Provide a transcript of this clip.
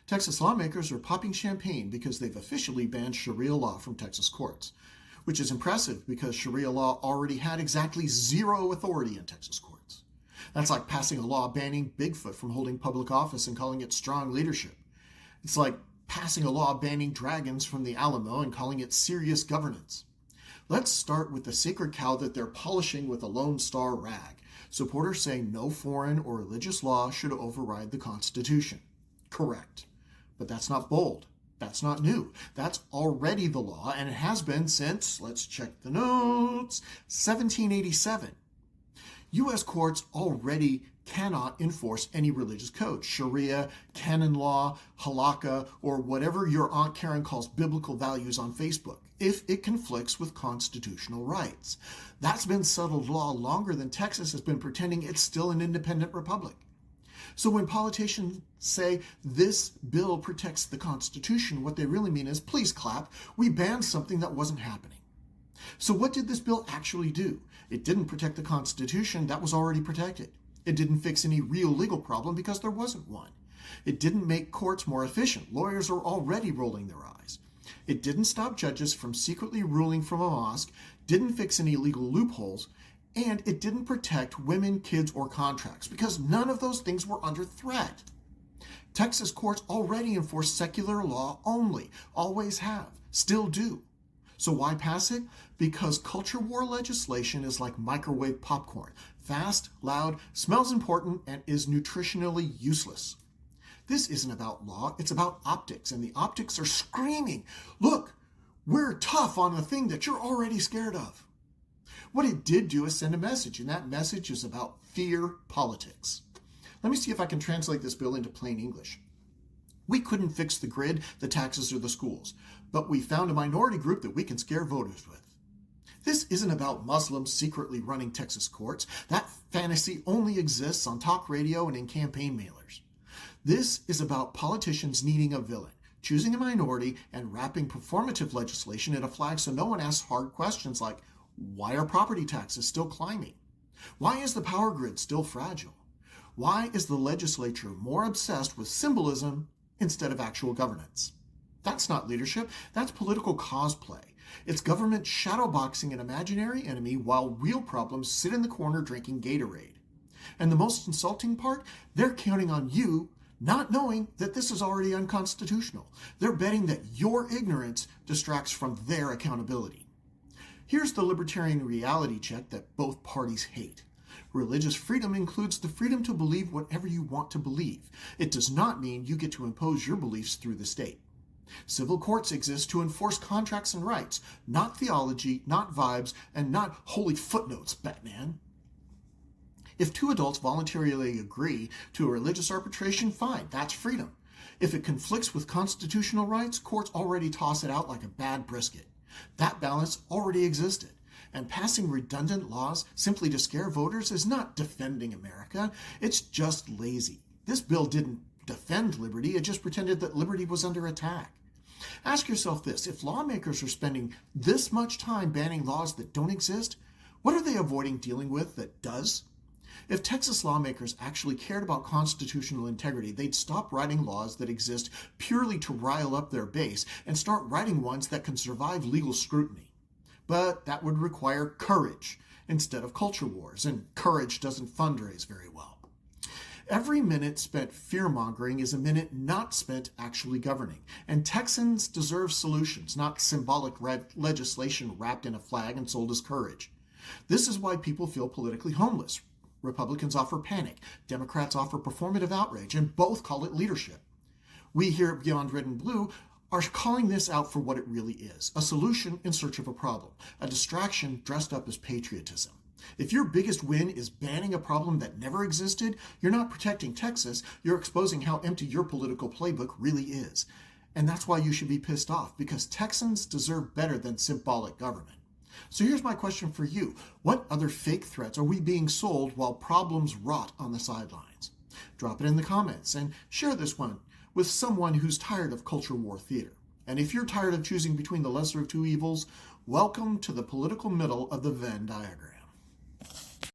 Texas lawmakers are popping champagne because they've officially banned Sharia law from Texas courts, which is impressive because Sharia law already had exactly zero authority in Texas courts. That's like passing a law banning Bigfoot from holding public office and calling it strong leadership. It's like passing a law banning dragons from the Alamo and calling it serious governance. Let's start with the sacred cow that they're polishing with a Lone Star rag. Supporters say no foreign or religious law should override the Constitution. Correct. But that's not bold. That's not new. That's already the law, and it has been since, let's check the notes, 1787. U.S. courts already cannot enforce any religious code, Sharia, canon law, halakha, or whatever your Aunt Karen calls biblical values on Facebook, if it conflicts with constitutional rights. That's been settled law longer than Texas has been pretending it's still an independent republic. So when politicians say this bill protects the Constitution, what they really mean is, please clap, we banned something that wasn't happening. So what did this bill actually do? It didn't protect the Constitution that was already protected. It didn't fix any real legal problem because there wasn't one. It didn't make courts more efficient. Lawyers are already rolling their eyes. It didn't stop judges from secretly ruling from a mosque, didn't fix any legal loopholes, and it didn't protect women, kids, or contracts because none of those things were under threat. Texas courts already enforce secular law only, always have, still do. So why pass it? Because culture war legislation is like microwave popcorn. Fast, loud, smells important, and is nutritionally useless. This isn't about law, it's about optics, and the optics are screaming, look, we're tough on the thing that you're already scared of. What it did do is send a message, and that message is about fear politics. Let me see if I can translate this bill into plain English. We couldn't fix the grid, the taxes, or the schools, but we found a minority group that we can scare voters with. This isn't about Muslims secretly running Texas courts. That fantasy only exists on talk radio and in campaign mailers. This is about politicians needing a villain, choosing a minority, and wrapping performative legislation in a flag so no one asks hard questions like, why are property taxes still climbing? Why is the power grid still fragile? Why is the legislature more obsessed with symbolism instead of actual governance? That's not leadership, that's political cosplay. It's government shadowboxing an imaginary enemy while real problems sit in the corner drinking Gatorade. And the most insulting part, they're counting on you not knowing that this is already unconstitutional. They're betting that your ignorance distracts from their accountability. Here's the libertarian reality check that both parties hate. Religious freedom includes the freedom to believe whatever you want to believe. It does not mean you get to impose your beliefs through the state. Civil courts exist to enforce contracts and rights, not theology, not vibes, and not holy footnotes, Batman. If two adults voluntarily agree to a religious arbitration, fine, that's freedom. If it conflicts with constitutional rights, courts already toss it out like a bad brisket. That balance already existed, and passing redundant laws simply to scare voters is not defending America, it's just lazy. This bill didn't defend liberty, it just pretended that liberty was under attack. Ask yourself this, if lawmakers are spending this much time banning laws that don't exist, what are they avoiding dealing with that does? If Texas lawmakers actually cared about constitutional integrity, they'd stop writing laws that exist purely to rile up their base and start writing ones that can survive legal scrutiny. But that would require courage instead of culture wars, and courage doesn't fundraise very well. Every minute spent fear-mongering is a minute not spent actually governing, and Texans deserve solutions, not symbolic legislation wrapped in a flag and sold as courage. This is why people feel politically homeless. Republicans offer panic, Democrats offer performative outrage, and both call it leadership. We here at Beyond Red and Blue are calling this out for what it really is, a solution in search of a problem, a distraction dressed up as patriotism. If your biggest win is banning a problem that never existed, you're not protecting Texas, you're exposing how empty your political playbook really is. And that's why you should be pissed off, because Texans deserve better than symbolic government. So here's my question for you. What other fake threats are we being sold while problems rot on the sidelines? Drop it in the comments and share this one with someone who's tired of culture war theater. And if you're tired of choosing between the lesser of two evils, welcome to the political middle of the Venn diagram.